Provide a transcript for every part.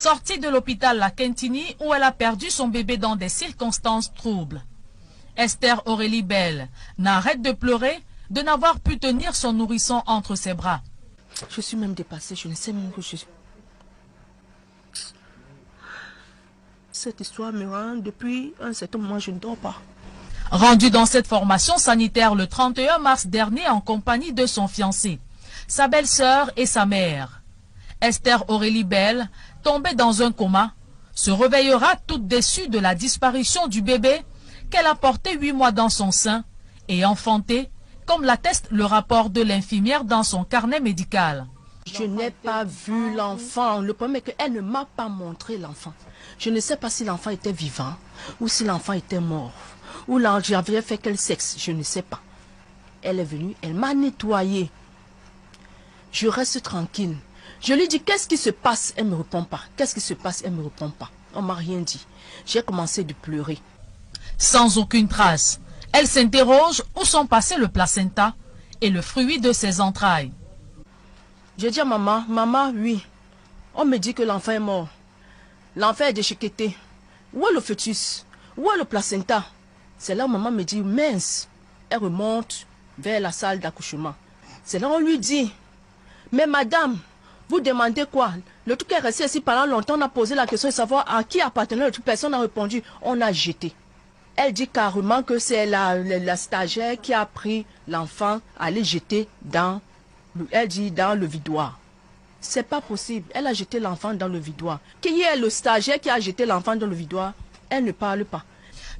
Sortie de l'hôpital La Quintini où elle a perdu son bébé dans des circonstances troubles. Esther Aurélie Bell n'arrête de pleurer de n'avoir pu tenir son nourrisson entre ses bras. Je suis même dépassée, je ne sais même que je... Cette histoire me rend, depuis un certain moment, je ne dors pas. Rendue dans cette formation sanitaire le 31 mars dernier en compagnie de son fiancé, sa belle-sœur et sa mère. Esther Aurélie Bell, tombée dans un coma, se réveillera toute déçue de la disparition du bébé qu'elle a porté 8 mois dans son sein et enfanté, comme l'atteste le rapport de l'infirmière dans son carnet médical. Je n'ai pas vu l'enfant. Le problème est qu'elle ne m'a pas montré l'enfant. Je ne sais pas si l'enfant était vivant ou si l'enfant était mort. Ou j'avais fait quel sexe, je ne sais pas. Elle est venue, elle m'a nettoyé. Je reste tranquille. Je lui dis, qu'est-ce qui se passe? Elle ne me répond pas. Qu'est-ce qui se passe? Elle ne me répond pas. On ne m'a rien dit. J'ai commencé de pleurer. Sans aucune trace, elle s'interroge où sont passés le placenta et le fruit de ses entrailles. J'ai dit à maman, maman, oui. On me dit que l'enfant est mort. L'enfant est déchiqueté. Où est le fœtus? Où est le placenta? C'est là où maman me dit, mince. Elle remonte vers la salle d'accouchement. C'est là où on lui dit, mais madame, vous demandez quoi? Le truc est resté ici pendant longtemps. On a posé la question de savoir à qui appartenait le truc. Personne n'a répondu. On a jeté. Elle dit carrément que c'est la stagiaire qui a pris l'enfant à les jeter dans, elle dit, dans le vidoir. C'est pas possible. Elle a jeté l'enfant dans le vidoir. Qui est le stagiaire qui a jeté l'enfant dans le vidoir? Elle ne parle pas.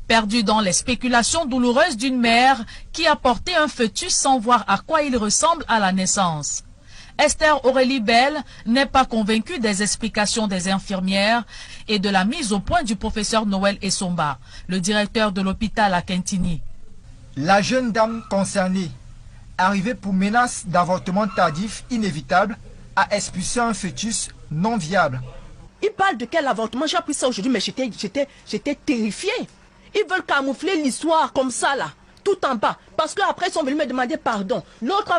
Perdue dans les spéculations douloureuses d'une mère qui a porté un fœtus sans voir à quoi il ressemble à la naissance. Esther Aurélie Bell n'est pas convaincue des explications des infirmières et de la mise au point du professeur Noël Essomba, le directeur de l'hôpital à Quintini. La jeune dame concernée, arrivée pour menace d'avortement tardif inévitable, a expulsé un fœtus non viable. Ils parlent de quel avortement? J'ai appris ça aujourd'hui, mais j'étais terrifiée. Ils veulent camoufler l'histoire comme ça, là, tout en bas. Parce qu'après, ils sont venus me demander pardon. L'autre,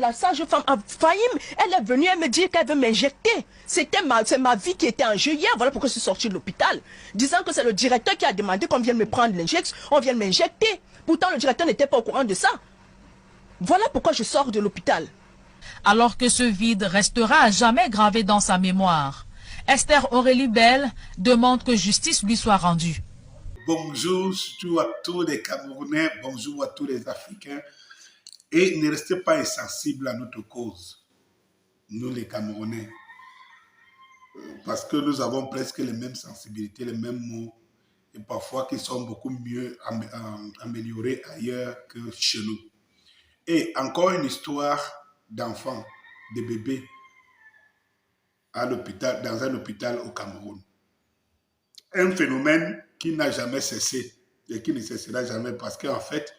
la sage-femme a failli, elle est venue, elle me dit qu'elle veut m'injecter. C'est ma vie qui était en jeu hier. Voilà pourquoi je suis sortie de l'hôpital. Disant que c'est le directeur qui a demandé qu'on vienne me prendre l'injection, on vienne m'injecter. Pourtant, le directeur n'était pas au courant de ça. Voilà pourquoi je sors de l'hôpital. Alors que ce vide restera à jamais gravé dans sa mémoire, Esther Aurélie Bell demande que justice lui soit rendue. Bonjour surtout à tous les Camerounais, bonjour à tous les Africains. Et ne restez pas insensibles à notre cause, nous les Camerounais. Parce que nous avons presque les mêmes sensibilités, les mêmes mots, et parfois qui sont beaucoup mieux améliorés ailleurs que chez nous. Et encore une histoire d'enfants, de bébés, à l'hôpital, dans un hôpital au Cameroun. Un phénomène qui n'a jamais cessé et qui ne cessera jamais parce qu'en fait,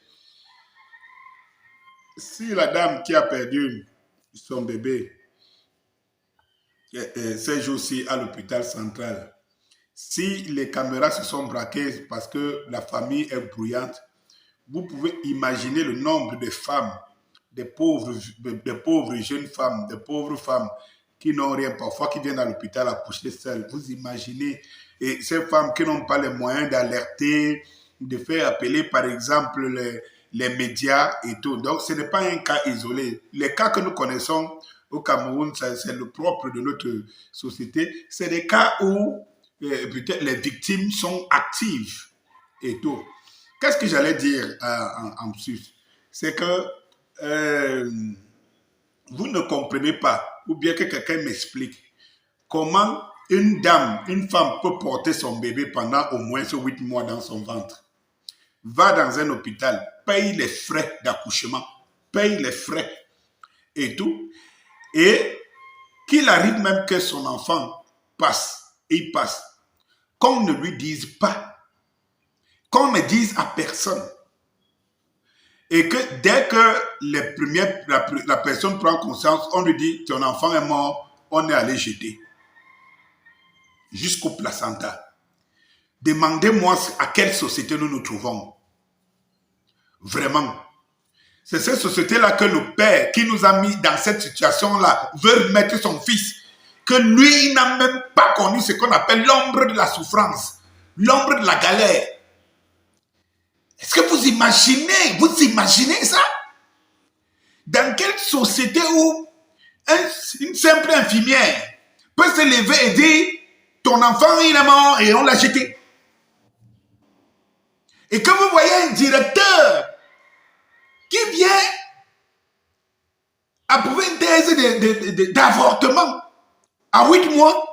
si la dame qui a perdu son bébé ces jours-ci à l'hôpital central, si les caméras se sont braquées parce que la famille est bruyante, vous pouvez imaginer le nombre de femmes, des pauvres jeunes femmes, des pauvres femmes qui n'ont rien parfois, qui viennent à l'hôpital accoucher seules. Vous imaginez, et ces femmes qui n'ont pas les moyens d'alerter, de faire appeler par exemple les médias et tout. Donc ce n'est pas un cas isolé. Les cas que nous connaissons au Cameroun, c'est le propre de notre société. C'est des cas où peut-être les victimes sont actives et tout. Qu'est-ce que j'allais dire en plus? C'est que vous ne comprenez pas, ou bien que quelqu'un m'explique comment une dame, une femme peut porter son bébé pendant au moins 8 mois dans son ventre, va dans un hôpital, paye les frais d'accouchement, paye les frais et tout, et qu'il arrive même que son enfant passe, il passe, qu'on ne lui dise pas, qu'on ne dise à personne. Et que dès que la personne prend conscience, on lui dit ton enfant est mort, on est allé jeter. Jusqu'au placenta. Demandez-moi à quelle société nous nous trouvons. Vraiment. C'est cette société-là que le père qui nous a mis dans cette situation-là veut mettre son fils. que lui, il n'a même pas connu ce qu'on appelle l'ombre de la souffrance, l'ombre de la galère. Est-ce que vous imaginez ça? Dans quelle société où une simple infirmière peut se lever et dire ton enfant il est mort et on l'a jeté. Et quand vous voyez un directeur qui vient approuver une thèse d'avortement à 8 mois,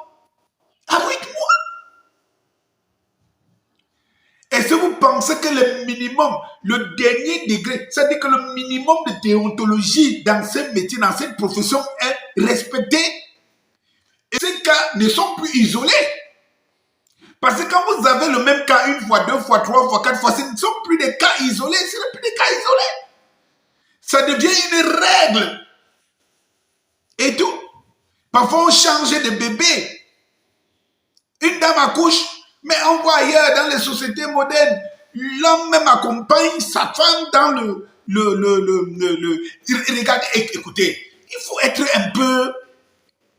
est-ce que vous pensez que le minimum, le dernier degré, c'est-à-dire que le minimum de déontologie dans ce métier, dans cette profession est respecté? Et ces cas ne sont plus isolés. Parce que quand vous avez le même cas une fois, 2 fois, 3 fois, 4 fois, ce ne sont plus des cas isolés, ce ne sont plus des cas isolés. Ça devient une règle. Et tout. Parfois, on change de bébé. Une dame accouche, mais on voit ailleurs, dans les sociétés modernes, l'homme même accompagne sa femme dans Regardez, écoutez, il faut être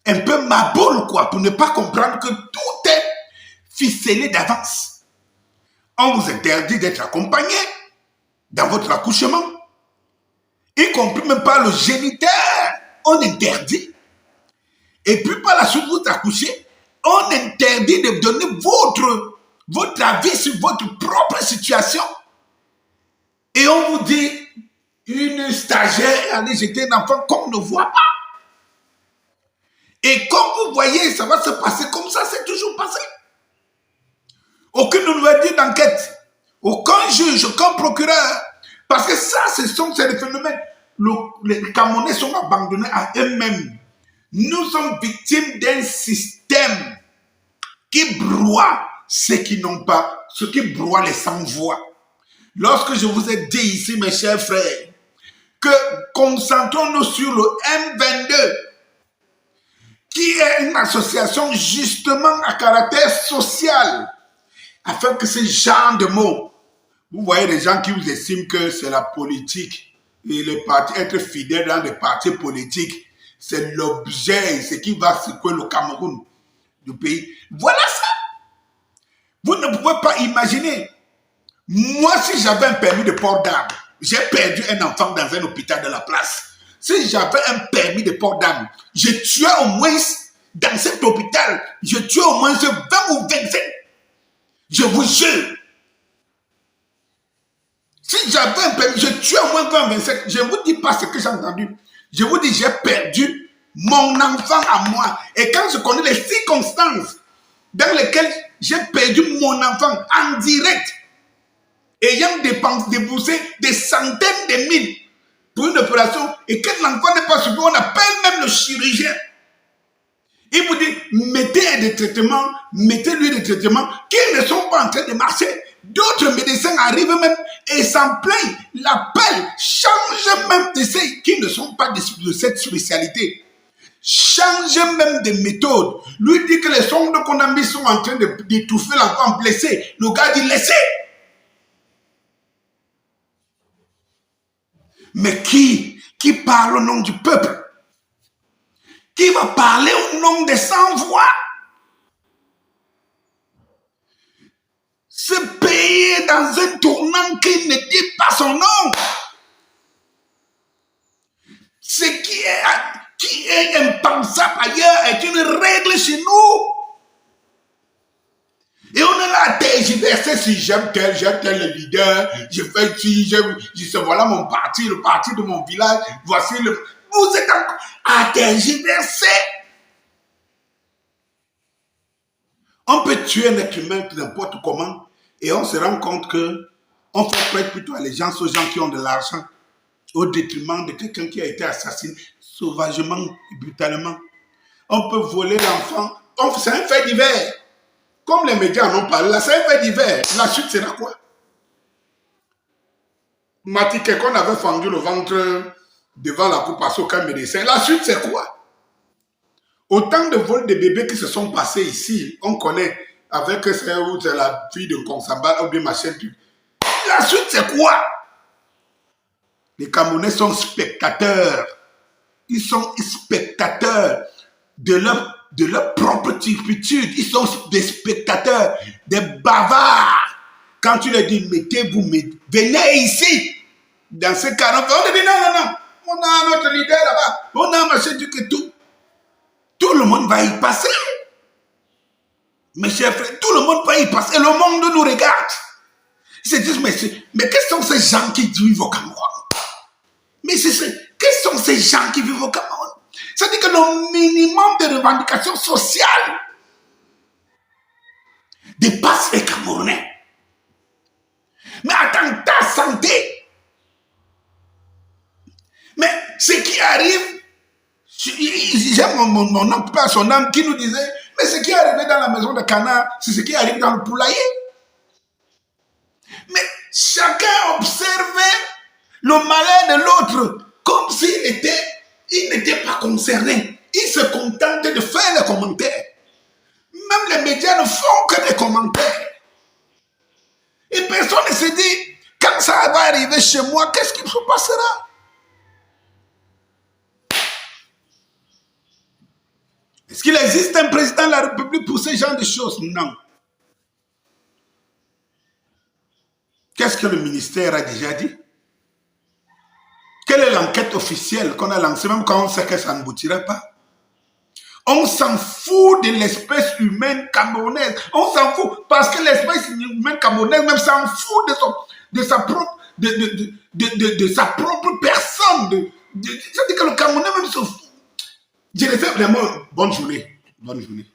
un peu maboule, quoi, pour ne pas comprendre que tout est ficelé d'avance. On vous interdit d'être accompagné dans votre accouchement. Y compris même par le géniteur, on interdit. Et puis par la suite, vous accouchez, on interdit de donner votre avis sur votre propre situation. Et on vous dit, une stagiaire allait jeter un enfant qu'on ne voit pas. Et comme vous voyez, ça va se passer comme ça, c'est toujours passé. Aucune ouverture d'enquête, aucun juge, aucun procureur. Parce que ça, c'est le phénomène. Les Camerounais sont abandonnés à eux-mêmes. Nous sommes victimes d'un système qui broie ceux qui n'ont pas, ce qui broie les sans-voix. Lorsque je vous ai dit ici, mes chers frères, que concentrons-nous sur le M22, qui est une association justement à caractère social, afin que ce genre de mots, vous voyez les gens qui vous estiment que c'est la politique et les partis, être fidèle dans les partis politiques, c'est l'objet, ce qui va secouer le Cameroun du pays. Voilà ça. Vous ne pouvez pas imaginer. Moi, si j'avais un permis de port d'armes, j'ai perdu un enfant dans un hôpital de la place. Si j'avais un permis de port d'armes, je tuais au moins, dans cet hôpital, je tuais au moins 20 ou 25. Je vous jure. Si j'avais un permis, je tuais au moins 20 ou 25. Je ne vous dis pas ce que j'ai entendu. Je vous dis, j'ai perdu mon enfant à moi. Et quand je connais les circonstances dans lesquelles j'ai perdu mon enfant en direct, ayant déboursé des centaines de mille pour une opération, et que l'enfant n'est pas suivi, on appelle même le chirurgien. Il vous dit, mettez des traitements, mettez-lui des traitements qui ne sont pas en train de marcher. D'autres médecins arrivent même et s'en plaignent, l'appellent, changent même de ceux qui ne sont pas de cette spécialité. Changent même de méthode. Lui dit que les sondes qu'on a mis sont en train d'étouffer l'enfant blessé. Le gars dit, laissez. Mais qui parle au nom du peuple? Qui va parler au nom des sans-voix? Ce pays est dans un tournant qui ne dit pas son nom. Ce qui est impensable ailleurs est une règle chez nous. Et on est là à tergiverser si j'aime tel leader, je fais ci, je voilà mon parti, le parti de mon village, voici le... Vous êtes à tergiverser. On peut tuer un être humain n'importe comment et on se rend compte que on fait prête plutôt allégeance aux gens qui ont de l'argent au détriment de quelqu'un qui a été assassiné sauvagement et brutalement. On peut voler l'enfant. C'est un fait divers. Comme les médias en ont parlé, là, c'est un fait divers. La suite sera quoi? Matike qu'on avait fendu le ventre devant la cour parce qu'aucun médecin. La suite, c'est quoi? Autant de vols de bébés qui se sont passés ici, on connaît avec c'est la fille de Konsamba ou bien machin. La suite, c'est quoi? Les Camerounais sont spectateurs. Ils sont spectateurs de leur de leur propre turpitude. Ils sont des spectateurs, des bavards. Quand tu leur dis, mettez-vous, venez ici. Dans ce cas, on dit non. On a notre leader là-bas. On a machin du que tout. Tout le monde va y passer. Mes chers frères, tout le monde va y passer. Et le monde nous regarde. Ils se disent, mais quels sont ces gens qui vivent au Cameroun? Quels sont ces gens qui vivent au Cameroun? C'est-à-dire que le minimum de revendications sociales dépasse les Camerounais. Mais attends, ta santé. Mais ce qui arrive, j'aime mon oncle, pas son âme, qui nous disait, mais ce qui est arrivé dans la maison de Cana, c'est ce qui arrive dans le poulailler. Mais chacun observait le malheur de l'autre comme s'il n'était pas concerné. Il se contentait de faire les commentaires. Même les médias ne font que des commentaires. Et personne ne se dit, quand ça va arriver chez moi, qu'est-ce qui se passera? Est-ce qu'il existe un président de la République pour ce genre de choses? Non. Qu'est-ce que le ministère a déjà dit? Quelle est l'enquête officielle qu'on a lancée, même quand on sait que ça ne aboutirait pas? On s'en fout de l'espèce humaine camerounaise. On s'en fout parce que l'espèce humaine camerounaise même s'en fout de sa propre personne. C'est-à-dire que le Camerounais même se fout. Je les fais vraiment bonne journée. Bonne journée.